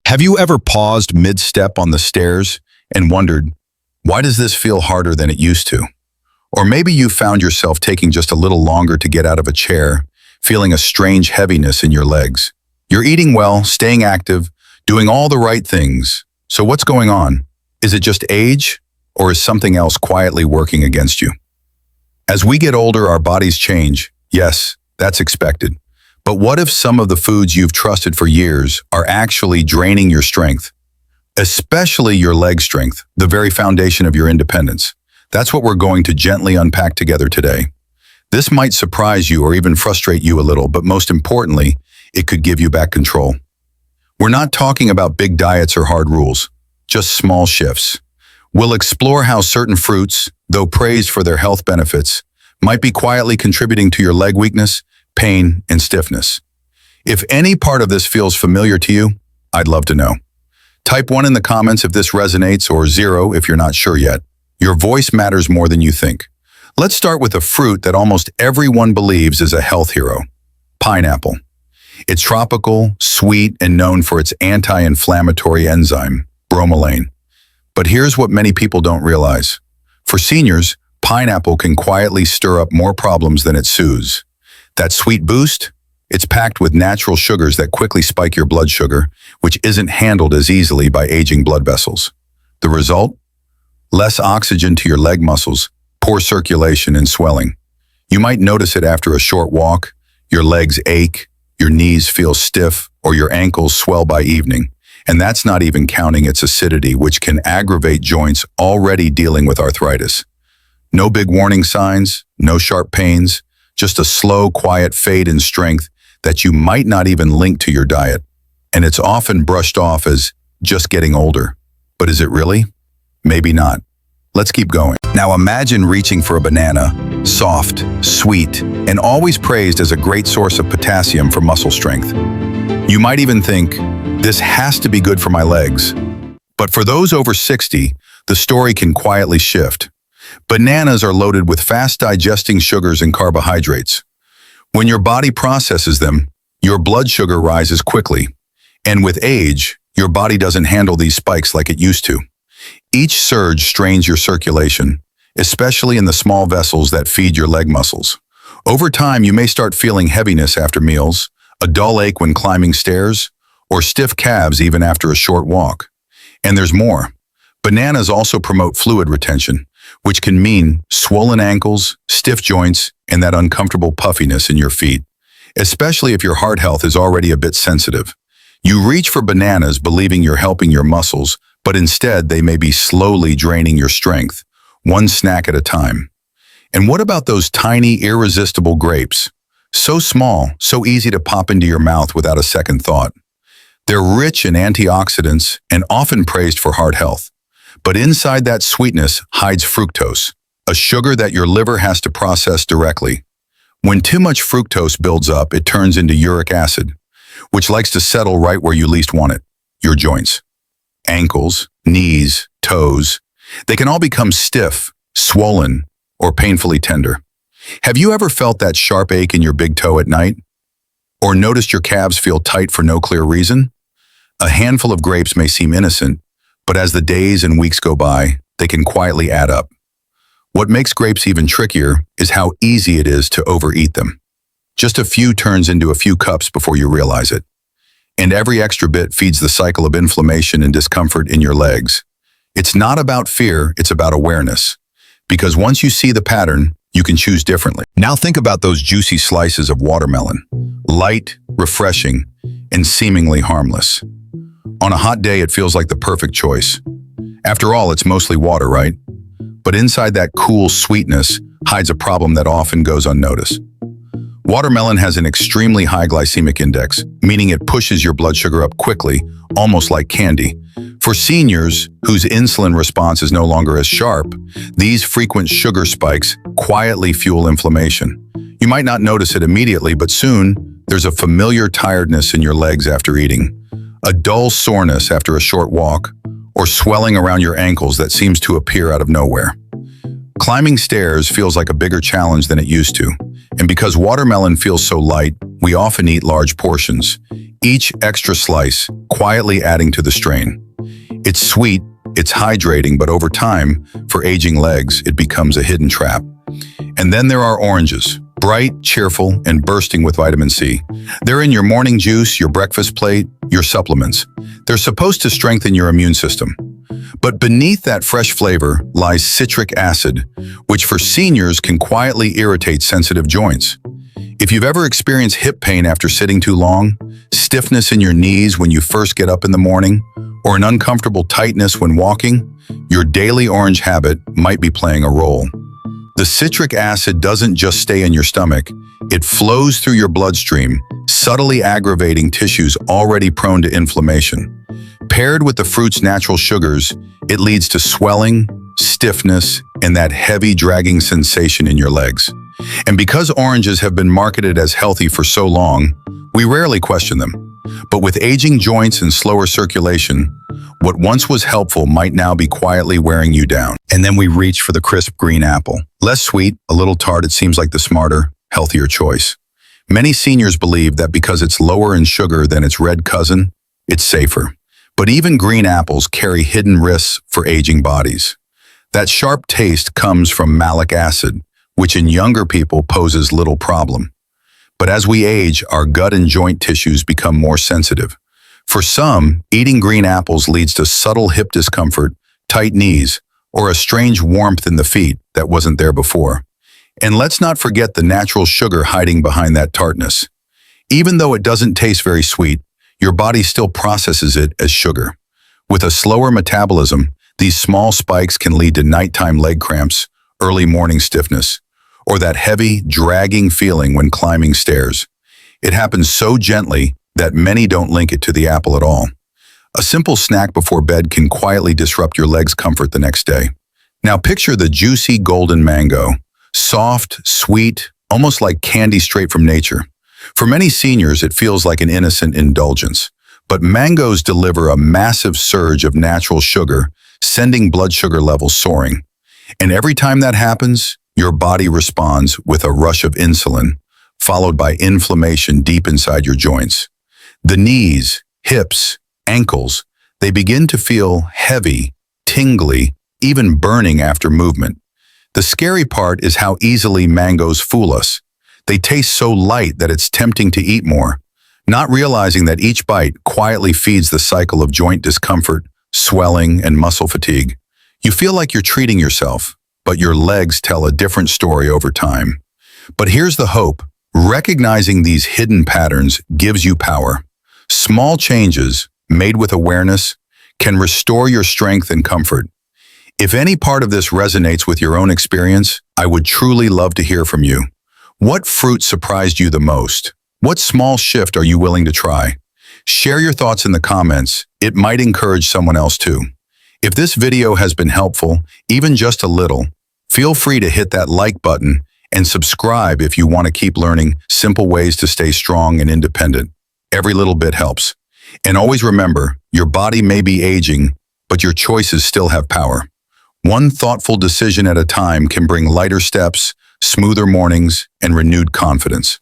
Have you ever paused mid-step on the stairs and wondered, why does this feel harder than it used to? Or maybe you found yourself taking just a little longer to get out of a chair, feeling a strange heaviness in your legs. You're eating well, staying active, doing all the right things. So what's going on? Is it just age, or is something else quietly working against you? As we get older, our bodies change. Yes, that's expected. But what if some of the foods you've trusted for years are actually draining your strength? Especially your leg strength, the very foundation of your independence. That's what we're going to gently unpack together today. This might surprise you or even frustrate you a little, but most importantly, it could give you back control. We're not talking about big diets or hard rules, just small shifts. We'll explore how certain fruits, though praised for their health benefits, might be quietly contributing to your leg weakness, pain, and stiffness. If any part of this feels familiar to you, I'd love to know. Type 1 in the comments if this resonates, or 0 if you're not sure yet. Your voice matters more than you think. Let's start with a fruit that almost everyone believes is a health hero: pineapple. It's tropical, sweet, and known for its anti-inflammatory enzyme, bromelain. But here's what many people don't realize. For seniors, pineapple can quietly stir up more problems than it soothes. That sweet boost? It's packed with natural sugars that quickly spike your blood sugar, which isn't handled as easily by aging blood vessels. The result? Less oxygen to your leg muscles, poor circulation, and swelling. You might notice it after a short walk. Your legs ache, your knees feel stiff, or your ankles swell by evening. And that's not even counting its acidity, which can aggravate joints already dealing with arthritis. No big warning signs, no sharp pains, just a slow, quiet fade in strength that you might not even link to your diet. And it's often brushed off as just getting older. But is it really? Maybe not. Let's keep going. Now imagine reaching for a banana, soft, sweet, and always praised as a great source of potassium for muscle strength. You might even think, this has to be good for my legs. But for those over 60, the story can quietly shift. Bananas are loaded with fast-digesting sugars and carbohydrates. When your body processes them, your blood sugar rises quickly. And with age, your body doesn't handle these spikes like it used to. Each surge strains your circulation, especially in the small vessels that feed your leg muscles. Over time, you may start feeling heaviness after meals, a dull ache when climbing stairs, or stiff calves even after a short walk. And there's more. Bananas also promote fluid retention, which can mean swollen ankles, stiff joints, and that uncomfortable puffiness in your feet, especially if your heart health is already a bit sensitive. You reach for bananas believing you're helping your muscles, but instead they may be slowly draining your strength, one snack at a time. And what about those tiny, irresistible grapes? So small, so easy to pop into your mouth without a second thought. They're rich in antioxidants and often praised for heart health. But inside that sweetness hides fructose, a sugar that your liver has to process directly. When too much fructose builds up, it turns into uric acid, which likes to settle right where you least want it, your joints. Ankles, knees, toes, they can all become stiff, swollen, or painfully tender. Have you ever felt that sharp ache in your big toe at night? Or noticed your calves feel tight for no clear reason? A handful of grapes may seem innocent, but as the days and weeks go by, they can quietly add up. What makes grapes even trickier is how easy it is to overeat them. Just a few turns into a few cups before you realize it. And every extra bit feeds the cycle of inflammation and discomfort in your legs. It's not about fear, it's about awareness. Because once you see the pattern, you can choose differently. Now think about those juicy slices of watermelon. Light, refreshing, and seemingly harmless. On a hot day, it feels like the perfect choice. After all, it's mostly water, right? But inside that cool sweetness hides a problem that often goes unnoticed. Watermelon has an extremely high glycemic index, meaning it pushes your blood sugar up quickly, almost like candy. For seniors whose insulin response is no longer as sharp, these frequent sugar spikes quietly fuel inflammation. You might not notice it immediately, but soon there's a familiar tiredness in your legs after eating, a dull soreness after a short walk, or swelling around your ankles that seems to appear out of nowhere. Climbing stairs feels like a bigger challenge than it used to, and because watermelon feels so light, we often eat large portions, each extra slice quietly adding to the strain. It's sweet, it's hydrating, but over time, for aging legs, it becomes a hidden trap. And then there are oranges, bright, cheerful, and bursting with vitamin C. They're in your morning juice, your breakfast plate, your supplements. They're supposed to strengthen your immune system. But beneath that fresh flavor lies citric acid, which for seniors can quietly irritate sensitive joints. If you've ever experienced hip pain after sitting too long, stiffness in your knees when you first get up in the morning, or an uncomfortable tightness when walking, your daily orange habit might be playing a role. The citric acid doesn't just stay in your stomach, it flows through your bloodstream, subtly aggravating tissues already prone to inflammation. Paired with the fruit's natural sugars, it leads to swelling, stiffness, and that heavy dragging sensation in your legs. And because oranges have been marketed as healthy for so long, we rarely question them. But with aging joints and slower circulation, what once was helpful might now be quietly wearing you down. And then we reach for the crisp green apple. Less sweet, a little tart, it seems like the smarter, healthier choice. Many seniors believe that because it's lower in sugar than its red cousin, it's safer. But even green apples carry hidden risks for aging bodies. That sharp taste comes from malic acid, which in younger people poses little problem. But as we age, our gut and joint tissues become more sensitive. For some, eating green apples leads to subtle hip discomfort, tight knees, or a strange warmth in the feet that wasn't there before. And let's not forget the natural sugar hiding behind that tartness. Even though it doesn't taste very sweet, your body still processes it as sugar. With a slower metabolism, these small spikes can lead to nighttime leg cramps, early morning stiffness, or that heavy, dragging feeling when climbing stairs. It happens so gently that many don't link it to the apple at all. A simple snack before bed can quietly disrupt your leg's comfort the next day. Now picture the juicy golden mango, soft, sweet, almost like candy straight from nature. For many seniors, it feels like an innocent indulgence. But mangoes deliver a massive surge of natural sugar, sending blood sugar levels soaring. And every time that happens, your body responds with a rush of insulin, followed by inflammation deep inside your joints. The knees, hips, ankles, they begin to feel heavy, tingly, even burning after movement. The scary part is how easily mangoes fool us. They taste so light that it's tempting to eat more, not realizing that each bite quietly feeds the cycle of joint discomfort, swelling, and muscle fatigue. You feel like you're treating yourself, but your legs tell a different story over time. But here's the hope. Recognizing these hidden patterns gives you power. Small changes, made with awareness, can restore your strength and comfort. If any part of this resonates with your own experience, I would truly love to hear from you. What fruit surprised you the most? What small shift are you willing to try? Share your thoughts in the comments. It might encourage someone else too. If this video has been helpful, even just a little, feel free to hit that like button and subscribe if you want to keep learning simple ways to stay strong and independent. Every little bit helps. And always remember, your body may be aging, but your choices still have power. One thoughtful decision at a time can bring lighter steps, smoother mornings, and renewed confidence.